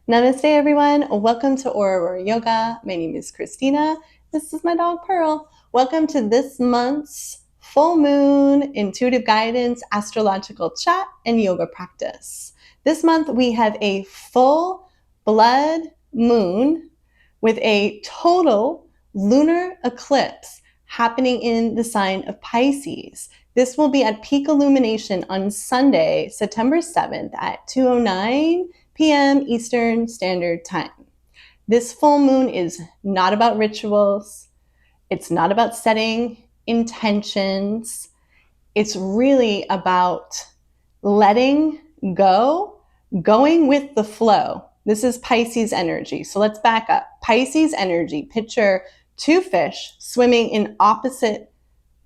Namaste, everyone. Welcome to Aura Aurora Yoga. My name is Christina. This is my dog, Pearl. Welcome to this month's full moon intuitive guidance, astrological chat, and yoga practice. This month, we have a full blood moon with a total lunar eclipse happening in the sign of Pisces. This will be at peak illumination on Sunday, September 7th at 2:09 p.m. Eastern Standard Time. This full moon is not about rituals. It's not about setting intentions. It's really about letting go, going with the flow. This is Pisces energy. So let's back up. Pisces energy, picture two fish swimming in opposite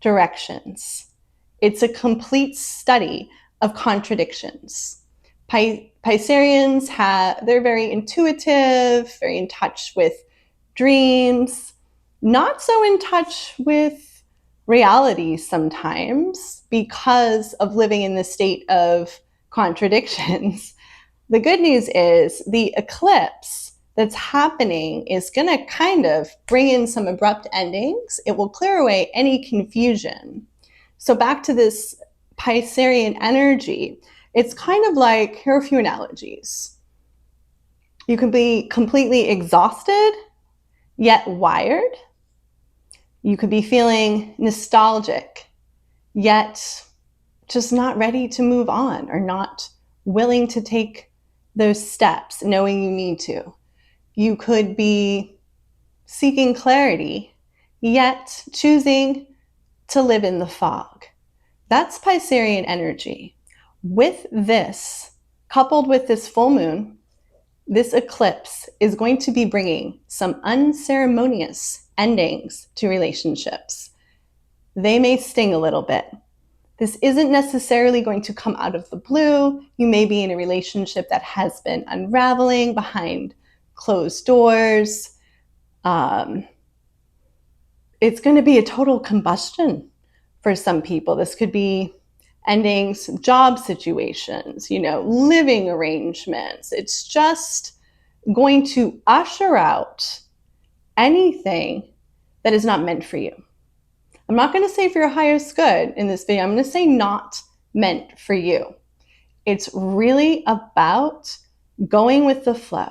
directions. It's a complete study of contradictions. Pisceans they're very intuitive, very in touch with dreams, not so in touch with reality sometimes because of living in the state of contradictions. The good news is the eclipse that's happening is going to kind of bring in some abrupt endings. It will clear away any confusion. So back to this Piscean energy, it's kind of like, here are a few analogies. You can be completely exhausted, yet wired. You could be feeling nostalgic, yet just not ready to move on or not willing to take those steps, knowing you need to. You could be seeking clarity, yet choosing to live in the fog. That's Piscean energy. With this, coupled with this full moon, this eclipse is going to be bringing some unceremonious endings to relationships. They may sting a little bit. This isn't necessarily going to come out of the blue. You may be in a relationship that has been unraveling behind closed doors. It's going to be a total combustion for some people. This could be endings, job situations, living arrangements. It's just going to usher out anything that is not meant for you. I'm not going to say for your highest good in this video. I'm going to say not meant for you. It's really about going with the flow,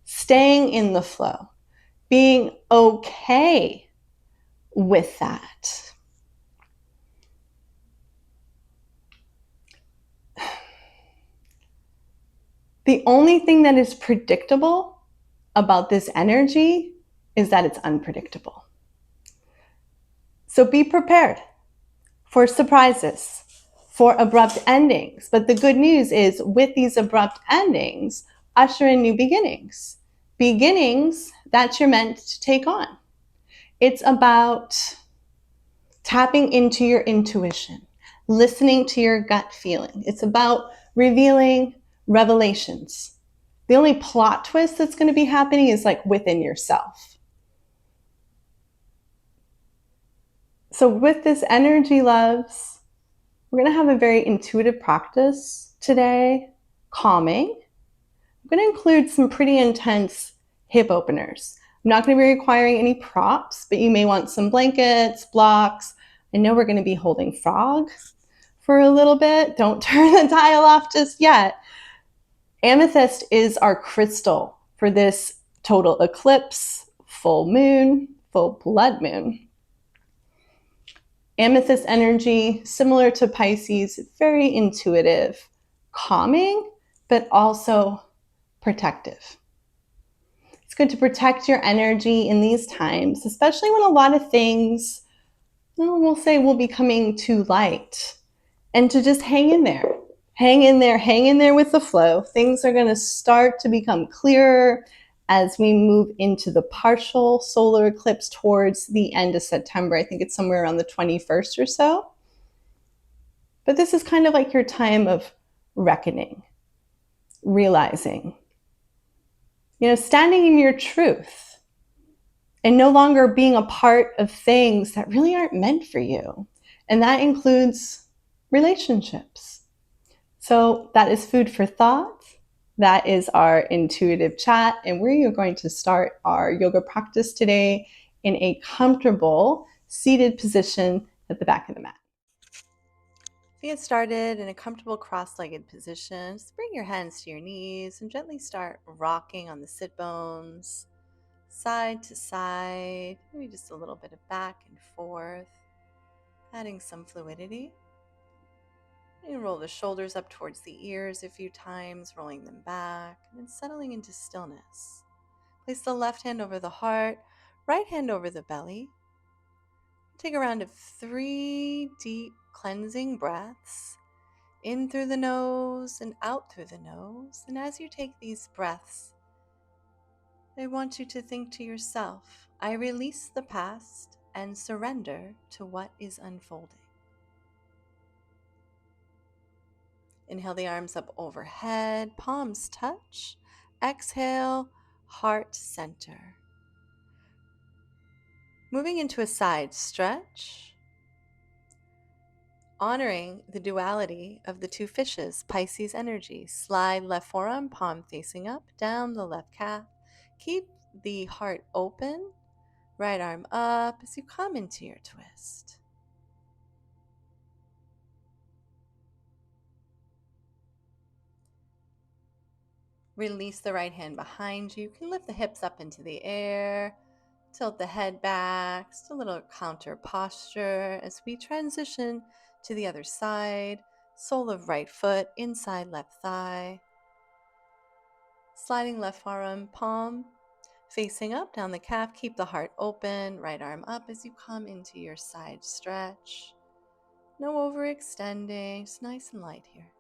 staying in the flow, being okay with that. The only thing that is predictable about this energy is that it's unpredictable. So be prepared for surprises, for abrupt endings. But the good news is with these abrupt endings, usher in new beginnings. Beginnings that you're meant to take on. It's about tapping into your intuition, listening to your gut feeling. It's about revealing revelations. The only plot twist that's going to be happening is like within yourself. So with this energy, loves, we're going to have a very intuitive practice today, calming. I'm going to include some pretty intense hip openers. I'm not going to be requiring any props, but you may want some blankets, blocks. I know we're going to be holding frog for a little bit. Don't turn the dial off just yet. Amethyst is our crystal for this total eclipse, full moon, full blood moon. Amethyst energy, similar to Pisces, very intuitive, calming, but also protective. It's good to protect your energy in these times, especially when a lot of things, we'll say, will be coming to light, and to just hang in there. Hang in there with the flow. Things are going to start to become clearer as we move into the partial solar eclipse towards the end of September. I think it's somewhere around the 21st or so. But this is kind of like your time of reckoning, realizing, standing in your truth and no longer being a part of things that really aren't meant for you. And that includes relationships. So that is food for thought. That is our intuitive chat, and we are going to start our yoga practice today in a comfortable seated position at the back of the mat. To get started in a comfortable cross-legged position, just bring your hands to your knees and gently start rocking on the sit bones, side to side, maybe just a little bit of back and forth, adding some fluidity. You roll the shoulders up towards the ears a few times, rolling them back, and then settling into stillness. Place the left hand over the heart, right hand over the belly. Take a round of 3 deep cleansing breaths, in through the nose and out through the nose. And as you take these breaths, I want you to think to yourself, I release the past and surrender to what is unfolding. Inhale the arms up overhead, palms touch. Exhale, heart center. Moving into a side stretch, honoring the duality of the two fishes, Pisces energy. Slide left forearm, palm facing up, down the left calf. Keep the heart open, right arm up as you come into your twist. Release the right hand behind you. You can lift the hips up into the air, tilt the head back, just a little counter posture as we transition to the other side. Sole of right foot, inside left thigh. Sliding left forearm, palm facing up, down the calf. Keep the heart open, right arm up as you come into your side stretch. No overextending, just nice and light here.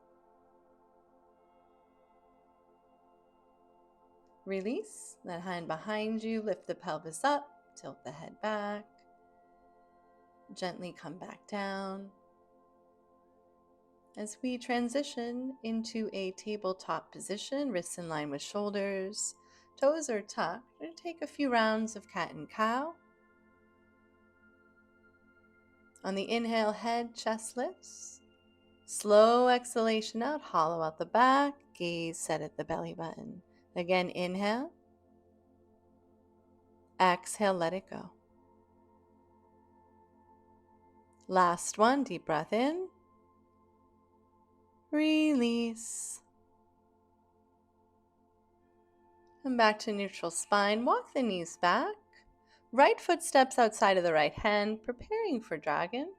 Release that hand behind you, lift the pelvis up, tilt the head back. Gently come back down. As we transition into a tabletop position, wrists in line with shoulders, toes are tucked, we're going to take a few rounds of cat and cow. On the inhale, head, chest lifts. Slow exhalation out, hollow out the back, gaze set at the belly button. Again, inhale. Exhale, let it go. Last one, deep breath in. Release. And back to neutral spine. Walk the knees back. Right foot steps outside of the right hand, preparing for dragon.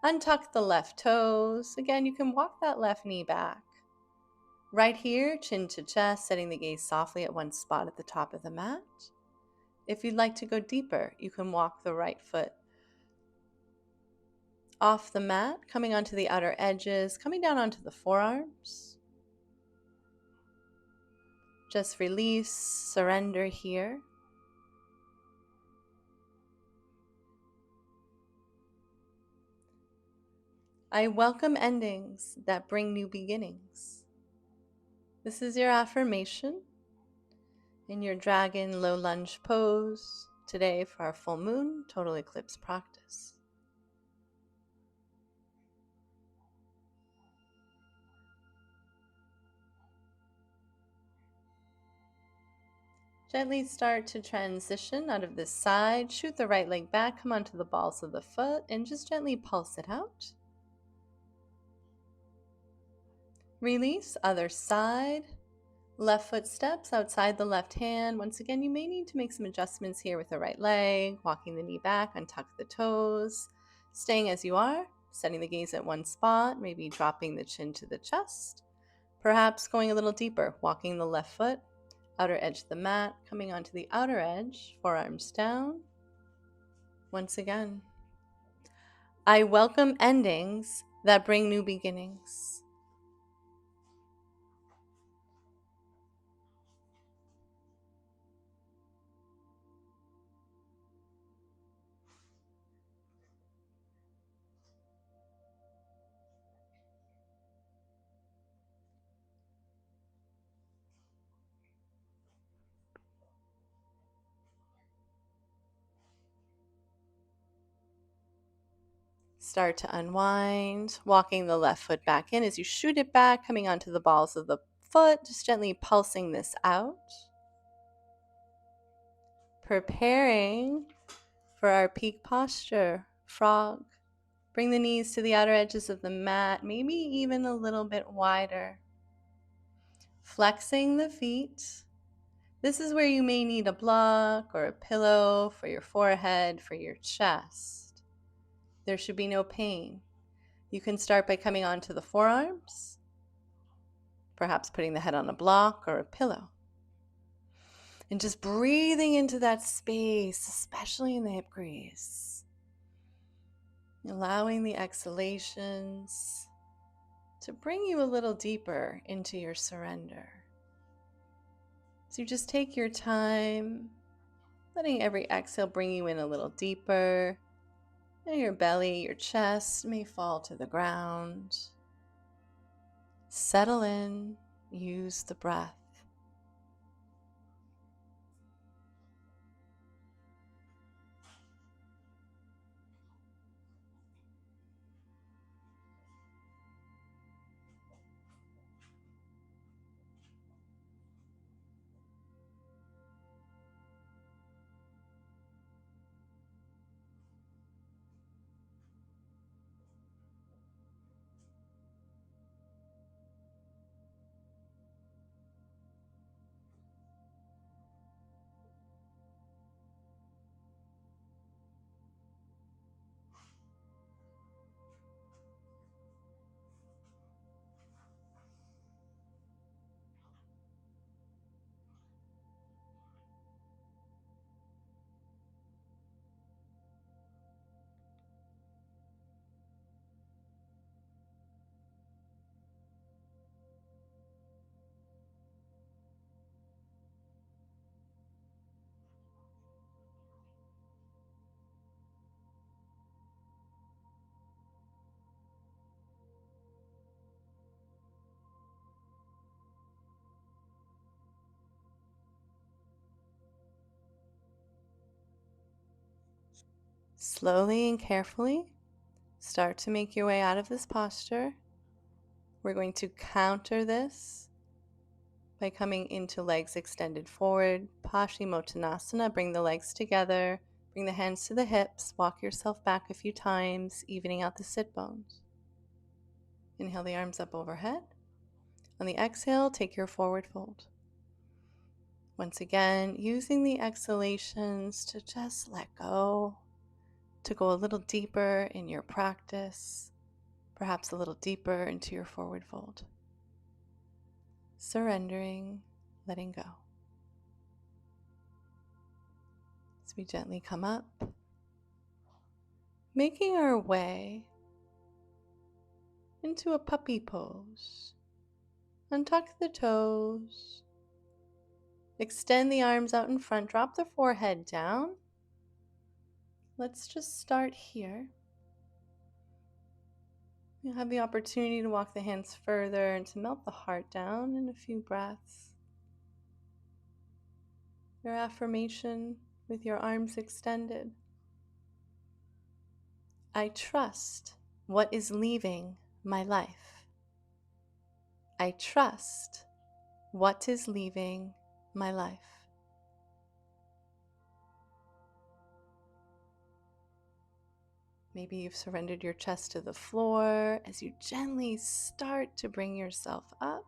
Untuck the left toes. Again, you can walk that left knee back. Right here, chin to chest, setting the gaze softly at one spot at the top of the mat. If you'd like to go deeper, you can walk the right foot off the mat, coming onto the outer edges, coming down onto the forearms. Just release, surrender here. I welcome endings that bring new beginnings. This is your affirmation in your dragon low lunge pose today for our full moon total eclipse practice. Gently start to transition out of this side. Shoot the right leg back, come onto the balls of the foot, and just gently pulse it out. Release, other side. Left foot steps outside the left hand. Once again, you may need to make some adjustments here with the right leg, walking the knee back, untuck the toes, staying as you are, setting the gaze at one spot, maybe dropping the chin to the chest, perhaps going a little deeper, walking the left foot, outer edge of the mat, coming onto the outer edge, forearms down. Once again, I welcome endings that bring new beginnings. Start to unwind, walking the left foot back in as you shoot it back, coming onto the balls of the foot, just gently pulsing this out. Preparing for our peak posture, frog. Bring the knees to the outer edges of the mat, maybe even a little bit wider. Flexing the feet. This is where you may need a block or a pillow for your forehead, for your chest. There should be no pain. You can start by coming onto the forearms, perhaps putting the head on a block or a pillow. And just breathing into that space, especially in the hip crease. Allowing the exhalations to bring you a little deeper into your surrender. So you just take your time, letting every exhale bring you in a little deeper. And your belly, your chest may fall to the ground. Settle in, use the breath. Slowly and carefully, start to make your way out of this posture. We're going to counter this by coming into legs extended forward, Paschimottanasana. Bring the legs together, bring the hands to the hips, walk yourself back a few times, evening out the sit bones. Inhale the arms up overhead. On the exhale, take your forward fold. Once again, using the exhalations to just let go, to go a little deeper in your practice, perhaps a little deeper into your forward fold. Surrendering, letting go. As we gently come up, making our way into a puppy pose. Untuck the toes. Extend the arms out in front. Drop the forehead down. Let's just start here. You'll have the opportunity to walk the hands further and to melt the heart down in a few breaths. Your affirmation with your arms extended. I trust what is leaving my life. I trust what is leaving my life. Maybe you've surrendered your chest to the floor as you gently start to bring yourself up,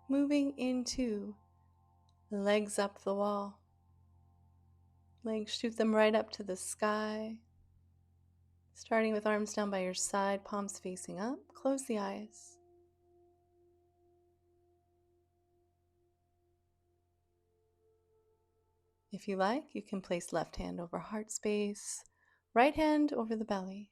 moving into legs up the wall. Legs, shoot them right up to the sky. Starting with arms down by your side, palms facing up. Close the eyes. If you like, you can place left hand over heart space, right hand over the belly.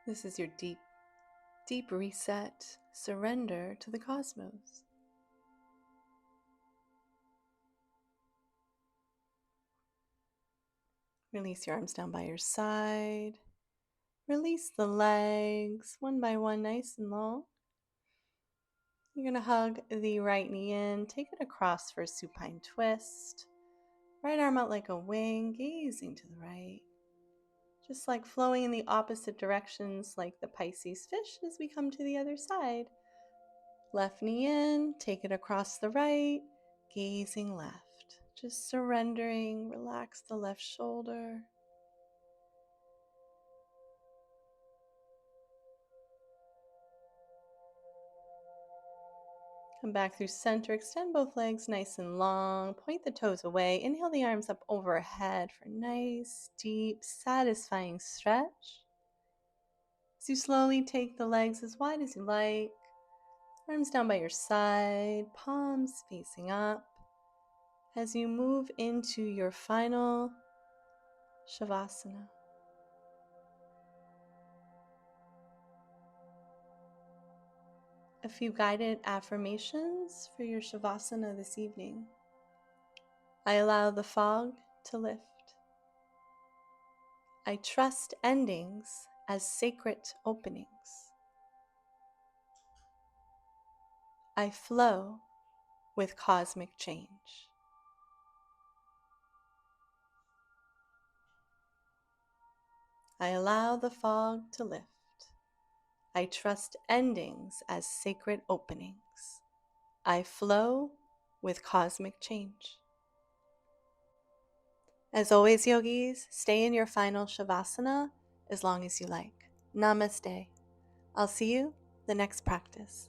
This is your deep, deep reset, surrender to the cosmos. Release your arms down by your side. Release the legs one by one, nice and long. You're going to hug the right knee in, take it across for a supine twist. Right arm out like a wing, gazing to the right. Just like flowing in the opposite directions like the Pisces fish as we come to the other side. Left knee in, take it across the right, gazing left. Just surrendering, relax the left shoulder. Come back through center, extend both legs nice and long, point the toes away, inhale the arms up overhead for nice, deep, satisfying stretch. As you slowly take the legs as wide as you like, arms down by your side, palms facing up. As you move into your final Shavasana. A few guided affirmations for your Shavasana this evening. I allow the fog to lift. I trust endings as sacred openings. I flow with cosmic change. I allow the fog to lift. I trust endings as sacred openings. I flow with cosmic change. As always, yogis, stay in your final Shavasana as long as you like. Namaste. I'll see you the next practice.